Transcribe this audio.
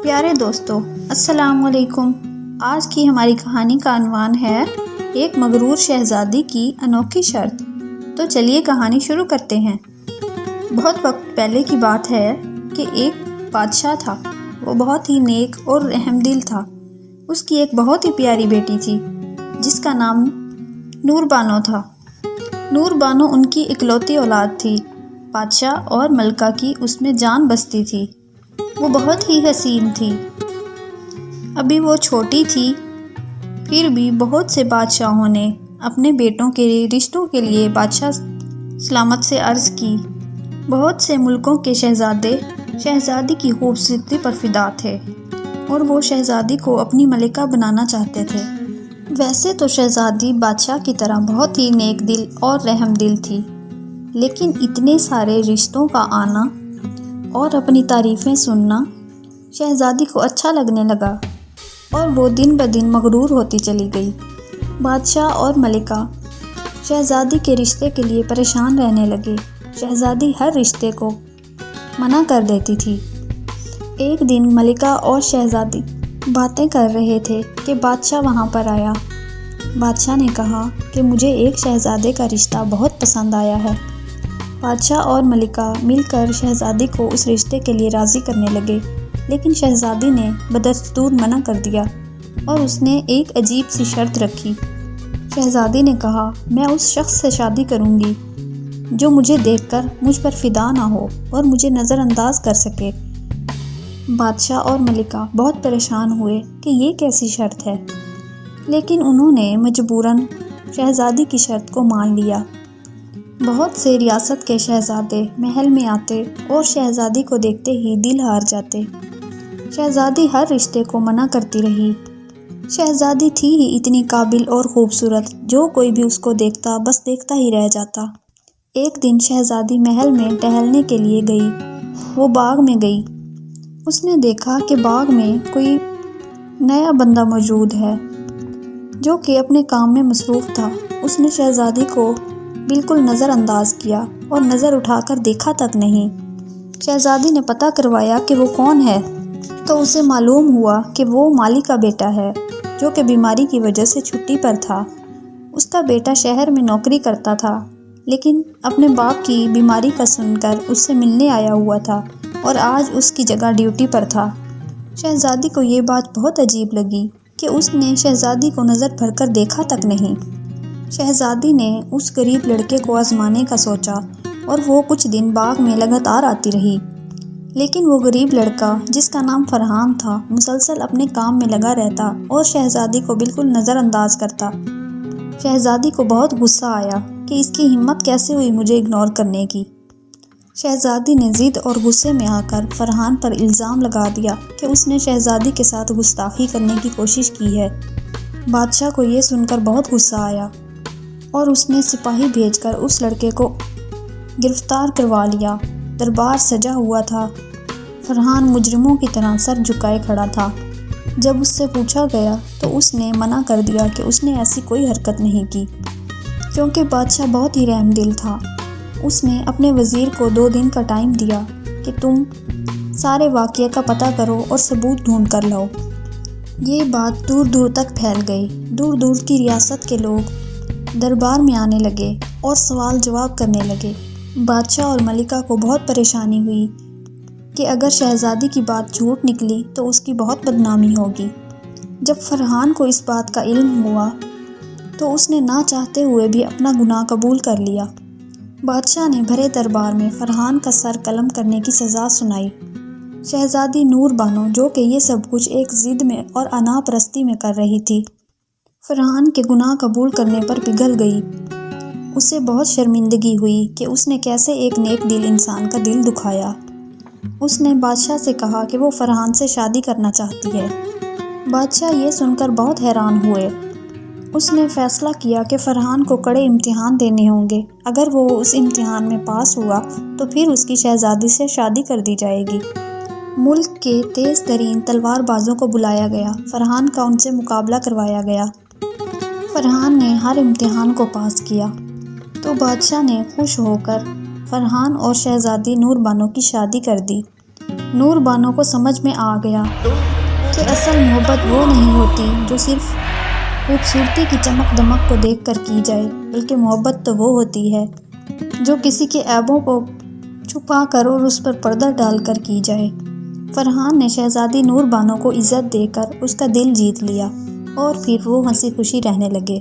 پیارے دوستو، السلام علیکم۔ آج کی ہماری کہانی کا عنوان ہے ایک مغرور شہزادی کی انوکھی شرط۔ تو چلیے کہانی شروع کرتے ہیں۔ بہت وقت پہلے کی بات ہے کہ ایک بادشاہ تھا۔ وہ بہت ہی نیک اور رحم دل تھا۔ اس کی ایک بہت ہی پیاری بیٹی تھی جس کا نام نور بانو تھا۔ نور بانو ان کی اکلوتی اولاد تھی۔ بادشاہ اور ملکہ کی اس میں جان بستی تھی۔ وہ بہت ہی حسین تھی۔ ابھی وہ چھوٹی تھی، پھر بھی بہت سے بادشاہوں نے اپنے بیٹوں کے رشتوں کے لیے بادشاہ سلامت سے عرض کی۔ بہت سے ملکوں کے شہزادے شہزادی کی خوبصورتی پر فدا تھے اور وہ شہزادی کو اپنی ملکہ بنانا چاہتے تھے۔ ویسے تو شہزادی بادشاہ کی طرح بہت ہی نیک دل اور رحم دل تھی، لیکن اتنے سارے رشتوں کا آنا اور اپنی تعریفیں سننا شہزادی کو اچھا لگنے لگا اور وہ دن بدن مغرور ہوتی چلی گئی۔ بادشاہ اور ملکہ شہزادی کے رشتے کے لیے پریشان رہنے لگے۔ شہزادی ہر رشتے کو منع کر دیتی تھی۔ ایک دن ملکہ اور شہزادی باتیں کر رہے تھے کہ بادشاہ وہاں پر آیا۔ بادشاہ نے کہا کہ مجھے ایک شہزادے کا رشتہ بہت پسند آیا ہے۔ بادشاہ اور ملکہ مل کر شہزادی کو اس رشتے کے لیے راضی کرنے لگے، لیکن شہزادی نے بدستور منع کر دیا اور اس نے ایک عجیب سی شرط رکھی۔ شہزادی نے کہا، میں اس شخص سے شادی کروں گی جو مجھے دیکھ کر مجھ پر فدا نہ ہو اور مجھے نظر انداز کر سکے۔ بادشاہ اور ملکہ بہت پریشان ہوئے کہ یہ کیسی شرط ہے، لیکن انہوں نے مجبوراً شہزادی کی شرط کو مان لیا۔ بہت سے ریاست کے شہزادے محل میں آتے اور شہزادی کو دیکھتے ہی دل ہار جاتے۔ شہزادی ہر رشتے کو منع کرتی رہی۔ شہزادی تھی ہی اتنی قابل اور خوبصورت، جو کوئی بھی اس کو دیکھتا بس دیکھتا ہی رہ جاتا۔ ایک دن شہزادی محل میں ٹہلنے کے لیے گئی۔ وہ باغ میں گئی۔ اس نے دیکھا کہ باغ میں کوئی نیا بندہ موجود ہے جو کہ اپنے کام میں مصروف تھا۔ اس نے شہزادی کو بالکل نظر انداز کیا اور نظر اٹھا کر دیکھا تک نہیں۔ شہزادی نے پتہ کروایا کہ وہ کون ہے تو اسے معلوم ہوا کہ وہ مالی کا بیٹا ہے جو کہ بیماری کی وجہ سے چھٹی پر تھا۔ اس کا بیٹا شہر میں نوکری کرتا تھا، لیکن اپنے باپ کی بیماری کا سن کر اس سے ملنے آیا ہوا تھا اور آج اس کی جگہ ڈیوٹی پر تھا۔ شہزادی کو یہ بات بہت عجیب لگی کہ اس نے شہزادی کو نظر بھر کر دیکھا تک نہیں۔ شہزادی نے اس غریب لڑکے کو آزمانے کا سوچا اور وہ کچھ دن باغ میں لگاتار آتی رہی، لیکن وہ غریب لڑکا جس کا نام فرحان تھا مسلسل اپنے کام میں لگا رہتا اور شہزادی کو بالکل نظر انداز کرتا۔ شہزادی کو بہت غصہ آیا کہ اس کی ہمت کیسے ہوئی مجھے اگنور کرنے کی۔ شہزادی نے ضد اور غصے میں آ کر فرحان پر الزام لگا دیا کہ اس نے شہزادی کے ساتھ گستاخی کرنے کی کوشش کی ہے۔ بادشاہ کو یہ سن کر بہت غصہ آیا اور اس نے سپاہی بھیج کر اس لڑکے کو گرفتار کروا لیا۔ دربار سجا ہوا تھا۔ فرحان مجرموں کی طرح سر جھکائے کھڑا تھا۔ جب اس سے پوچھا گیا تو اس نے منع کر دیا کہ اس نے ایسی کوئی حرکت نہیں کی، کیونکہ بادشاہ بہت ہی رحم دل تھا۔ اس نے اپنے وزیر کو 2 دن کا ٹائم دیا کہ تم سارے واقعے کا پتہ کرو اور ثبوت ڈھونڈ کر لاؤ۔ یہ بات دور دور تک پھیل گئی۔ دور دور کی ریاست کے لوگ دربار میں آنے لگے اور سوال جواب کرنے لگے۔ بادشاہ اور ملکہ کو بہت پریشانی ہوئی کہ اگر شہزادی کی بات جھوٹ نکلی تو اس کی بہت بدنامی ہوگی۔ جب فرحان کو اس بات کا علم ہوا تو اس نے نہ چاہتے ہوئے بھی اپنا گناہ قبول کر لیا۔ بادشاہ نے بھرے دربار میں فرحان کا سر قلم کرنے کی سزا سنائی۔ شہزادی نور بانو جو کہ یہ سب کچھ ایک ضد میں اور انا پرستی میں کر رہی تھی، فرحان کے گناہ قبول کرنے پر پگھل گئی۔ اسے بہت شرمندگی ہوئی کہ اس نے کیسے ایک نیک دل انسان کا دل دکھایا۔ اس نے بادشاہ سے کہا کہ وہ فرحان سے شادی کرنا چاہتی ہے۔ بادشاہ یہ سن کر بہت حیران ہوئے۔ اس نے فیصلہ کیا کہ فرحان کو کڑے امتحان دینے ہوں گے۔ اگر وہ اس امتحان میں پاس ہوا تو پھر اس کی شہزادی سے شادی کر دی جائے گی۔ ملک کے تیز ترین تلوار بازوں کو بلایا گیا۔ فرحان کا ان سے مقابلہ کروایا گیا۔ فرحان نے ہر امتحان کو پاس کیا تو بادشاہ نے خوش ہو کر فرحان اور شہزادی نور بانو کی شادی کر دی۔ نور بانو کو سمجھ میں آ گیا کہ اصل محبت وہ نہیں ہوتی جو صرف خوبصورتی کی چمک دمک کو دیکھ کر کی جائے، بلکہ محبت تو وہ ہوتی ہے جو کسی کے عیبوں کو چھپا کر اور اس پر پردہ ڈال کر کی جائے۔ فرحان نے شہزادی نور بانو کو عزت دے کر اس کا دل جیت لیا اور پھر وہ ہنسی خوشی رہنے لگے۔